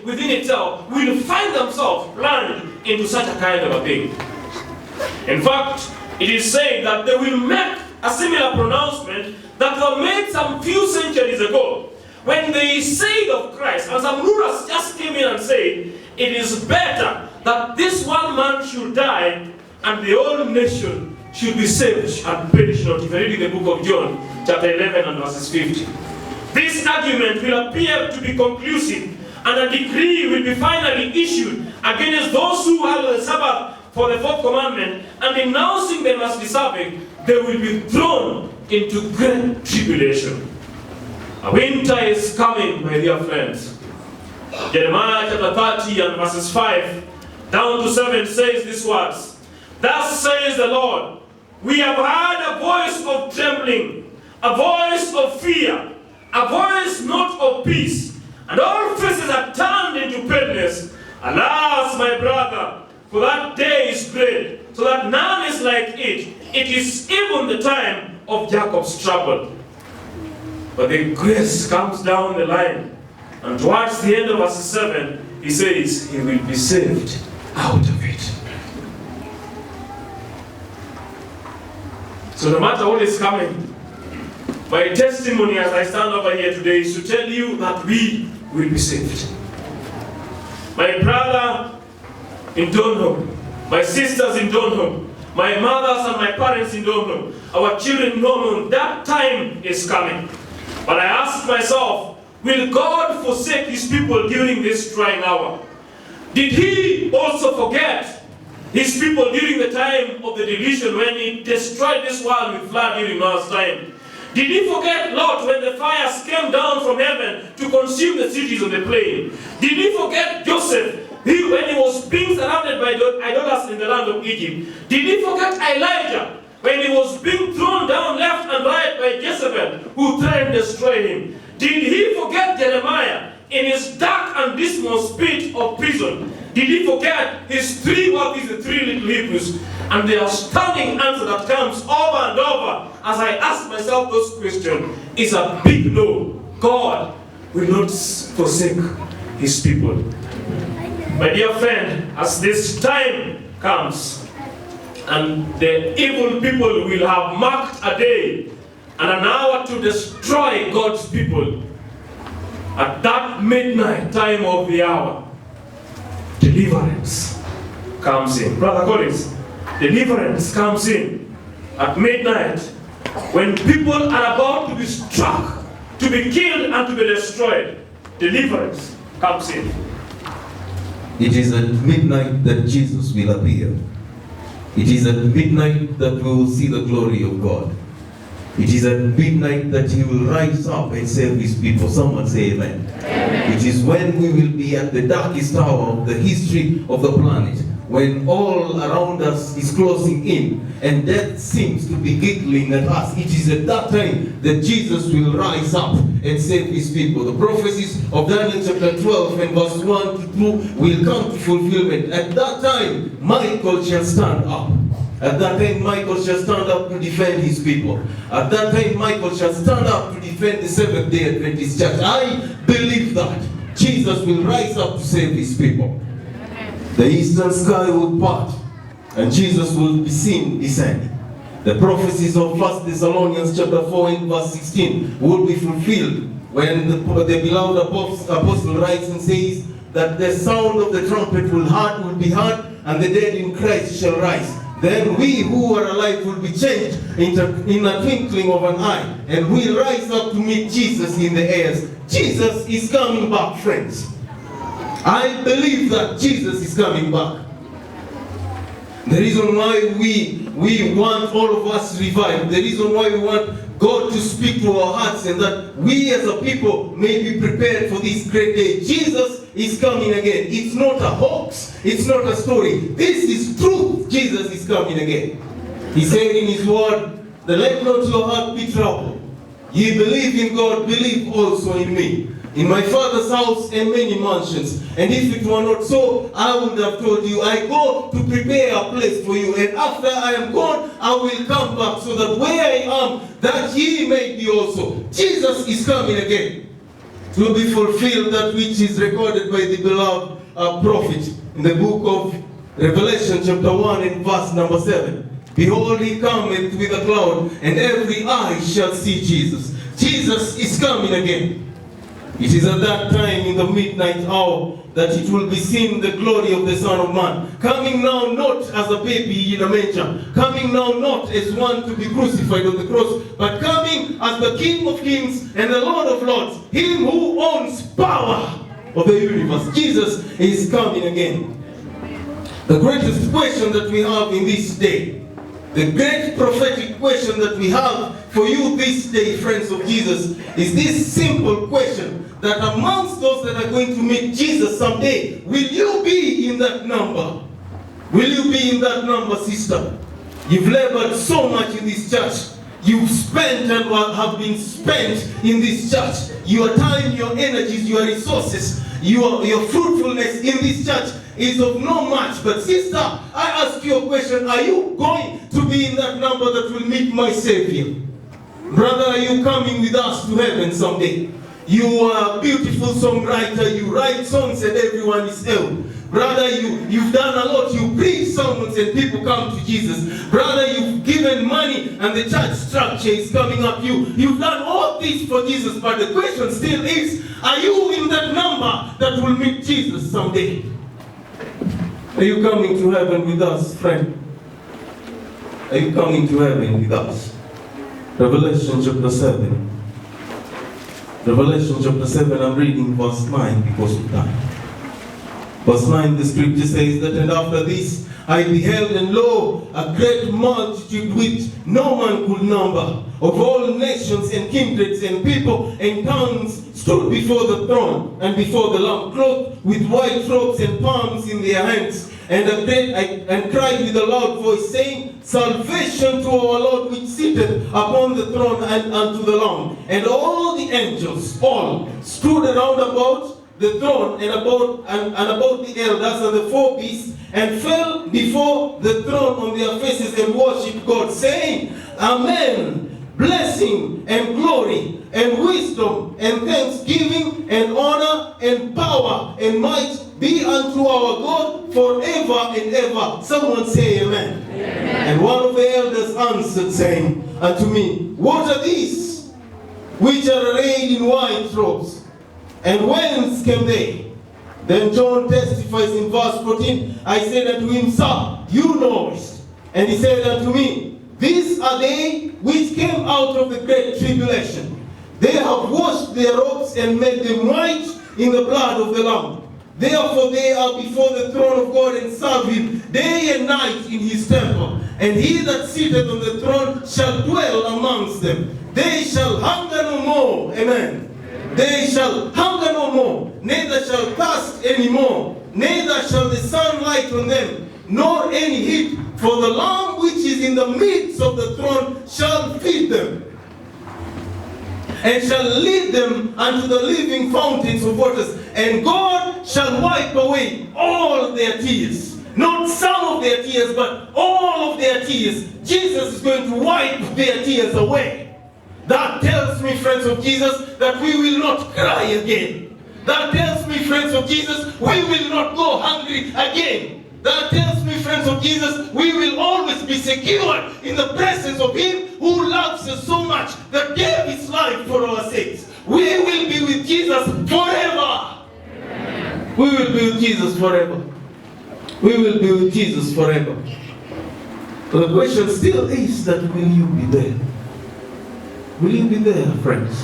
within itself will find themselves plunged into such a kind of a thing. In fact, it is said that they will make a similar pronouncement that was made some few centuries ago, when they said of Christ, and some rulers just came in and said, it is better that this one man should die and the whole nation should be saved and perish not. If you read the book of John, chapter 11 and verses 50. This argument will appear to be conclusive, and a decree will be finally issued against those who have the Sabbath for the fourth commandment, and denouncing them as deserving, they will be thrown into great tribulation. A winter is coming, my dear friends. Jeremiah chapter 30 and verses 5 down to 7 says these words. Thus says the Lord, we have heard a voice of trembling, a voice of fear, a voice not of peace, and all faces are turned into paleness. Alas, my brother, for that day is great, so that none is like it. It is even the time of Jacob's trouble. But the grace comes down the line, and towards the end of verse 7, he says he will be saved out of it. So no matter what is coming, my testimony as I stand over here today is to tell you that we will be saved. My brother in Donholm, my sisters in Donholm, my mothers and my parents in Donholm, our children in Donholm, that time is coming. But I ask myself, will God forsake his people during this trying hour? Did he also forget his people during the time of the delusion when he destroyed this world with flood during Noah's time? Did he forget Lot when the fires came down from heaven to consume the cities on the plain? Did he forget Joseph when he was being surrounded by idolaters in the land of Egypt? Did he forget Elijah when he was being thrown down left and right by Jezebel, who tried to destroy him? Did he forget Jeremiah in his dark and dismal pit of prison? Did he forget his three little Hebrews? And the astounding answer that comes over and over as I ask myself those questions is a big no. God will not forsake his people. My dear friend, as this time comes, and the evil people will have marked a day and an hour to destroy God's people, at that midnight time of the hour, deliverance comes in. Brother Collins, deliverance comes in at midnight when people are about to be struck, to be killed and to be destroyed. Deliverance comes in. It is at midnight that Jesus will appear. It is at midnight that we will see the glory of God. It is at midnight that he will rise up and save his people. Someone say amen. Amen. It is when we will be at the darkest hour of the history of the planet, when all around us is closing in and death seems to be giggling at us. It is at that time that Jesus will rise up and save his people. The prophecies of Daniel chapter 12 and verse 1 to 2 will come to fulfillment. At that time, Michael shall stand up. At that time, Michael shall stand up to defend his people. At that time, Michael shall stand up to defend the Seventh-day Adventist Church. I believe that Jesus will rise up to save his people. The eastern sky will part, and Jesus will be seen descending. The prophecies of 1 Thessalonians chapter 4 and verse 16 will be fulfilled when the beloved apostle writes and says that the sound of the trumpet will be heard, and the dead in Christ shall rise. Then we who are alive will be changed in a twinkling of an eye, and we'll rise up to meet Jesus in the airs. Jesus is coming back, friends. I believe that Jesus is coming back. The reason why we want all of us revived, the reason why we want God to speak to our hearts, and that we as a people may be prepared for this great day. Jesus is coming again. It's not a hoax. It's not a story. This is truth. Jesus is coming again. He said in his word, that let not your heart be troubled. Ye believe in God, believe also in me. In my Father's house are many mansions, and if it were not so, I would have told you. I go to prepare a place for you, and after I am gone, I will come back, so that where I am, that ye may be also. Jesus is coming again. It will be fulfilled that which is recorded by the beloved prophet in the book of Revelation chapter 1 and verse number 7. Behold, he cometh with a cloud, and every eye shall see Jesus. Jesus is coming again. It is at that time in the midnight hour that it will be seen the glory of the Son of Man. Coming now not as a baby in a manger. Coming now not as one to be crucified on the cross, but coming as the King of Kings and the Lord of Lords. Him who owns power of the universe. Jesus is coming again. The greatest question that we have in this day, the great prophetic question that we have for you this day, friends of Jesus, is this simple question, that amongst those that are going to meet Jesus someday, will you be in that number? Will you be in that number, sister? You've labored so much in this church. You've spent and have been spent in this church. Your time, your energies, your resources, your fruitfulness in this church is of no match. But sister, I ask you a question. Are you going to be in that number that will meet my Savior? Brother, are you coming with us to heaven someday? You are a beautiful songwriter. You write songs and everyone is ill. Brother, you've done a lot. You preach sermons and people come to Jesus. Brother, you've given money and the church structure is coming up. You've done all this for Jesus. But the question still is, are you in that number that will meet Jesus someday? Are you coming to heaven with us, friend? Are you coming to heaven with us? Revelation chapter 7. Revelation chapter 7, I'm reading verse 9 because of time. Verse 9, the scripture says that, and after this I beheld, and lo, a great multitude which no man could number, of all nations and kindreds and people and tongues, stood before the throne and before the Lamb, clothed with white robes and palms in their hands, and cried with a loud voice, saying, Salvation to our Lord which sitteth upon the throne and unto the Lamb. And all the angels, all, stood around about the throne and about the elders and the four beasts, and fell before the throne on their faces and worshipped God, saying, Amen. Blessing and glory and wisdom and thanksgiving and honor and power and might be unto our God forever and ever. Someone say amen. Amen. And one of the elders answered, saying unto me, What are these which are arrayed in white robes? And whence came they? Then John testifies in verse 14, I said unto him, Sir, you know it. And he said unto me, These are they which came out of the great tribulation. They have washed their robes and made them white in the blood of the Lamb. Therefore they are before the throne of God and serve him day and night in his temple. And he that sitteth on the throne shall dwell amongst them. They shall hunger no more. Amen. They shall hunger no more, neither shall thirst any more, neither shall the sun light on them, nor any heat. For the Lamb which is in the midst of the throne shall feed them, and shall lead them unto the living fountains of waters. And God shall wipe away all their tears. Not some of their tears, but all of their tears. Jesus is going to wipe their tears away. That tells me, friends of Jesus, that we will not cry again. That tells me, friends of Jesus, we will not go hungry again. That tells me, friends of Jesus, we will always be secured in the presence of him who loves us so much, that gave his life for our sakes. We will be with Jesus forever. Amen. We will be with Jesus forever. We will be with Jesus forever. But the question still is that will you be there? Will you be there, friends?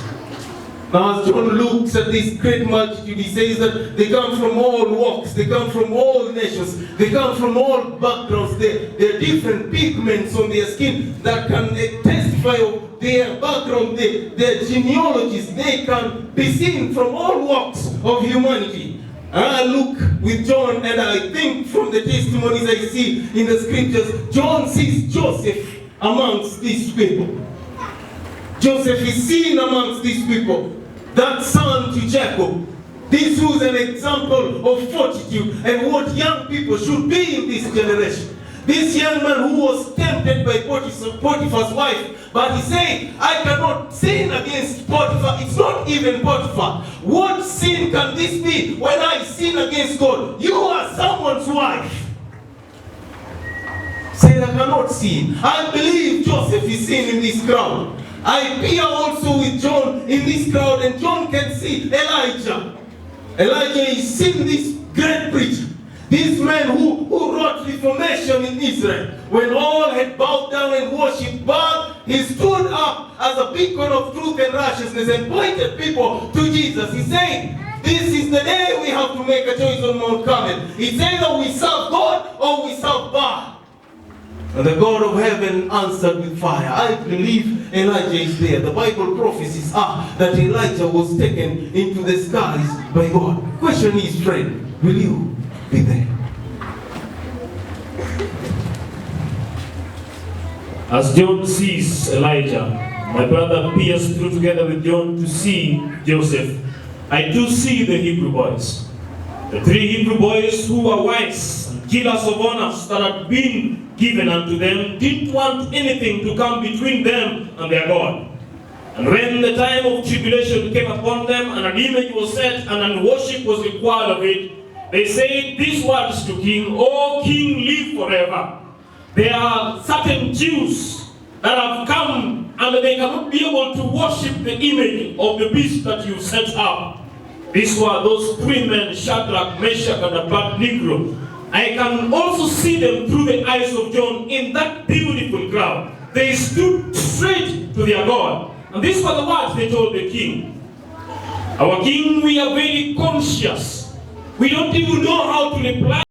Now, as John looks at this great multitude, he says that they come from all walks, they come from all nations, they come from all backgrounds. There are different pigments on their skin that can testify of their background, their genealogies. They can be seen from all walks of humanity. I look with John, and I think from the testimonies I see in the scriptures, John sees Joseph amongst these people. Joseph is seen amongst these people, that son to Jacob. This was an example of fortitude and what young people should be in this generation. This young man who was tempted by Potiphar's wife, but he said, I cannot sin against Potiphar. It's not even Potiphar. What sin can this be when I sin against God? You are someone's wife. Said, I cannot sin. I believe Joseph is seen in this crowd. I appear also with John in this crowd, and John can see Elijah. Elijah is seeing this great preacher. This man who wrote reformation in Israel. When all had bowed down and worshipped Baal, he stood up as a beacon of truth and righteousness and pointed people to Jesus. He said, this is the day we have to make a choice on Mount Carmel. It's either we serve God or we serve Baal. And the God of heaven answered with fire. I believe Elijah is there. The Bible prophecies are that Elijah was taken into the skies by God. Question is, friend, will you be there? As John sees Elijah, my brother peers through together with John to see Joseph. I do see the Hebrew boys. The 3 Hebrew boys who were wise and killers of honors that had been given unto them didn't want anything to come between them and their God. And when the time of tribulation came upon them and an image was set and an worship was required of it, they said these words to King, O King, live forever. There are certain Jews that have come and they cannot be able to worship the image of the beast that you set up. These were those 3 men, Shadrach, Meshach, and Abednego. I can also see them through the eyes of John in that beautiful crowd. They stood straight to their God. And these were the words they told the king. Our king, we are very conscious. We don't even know how to reply.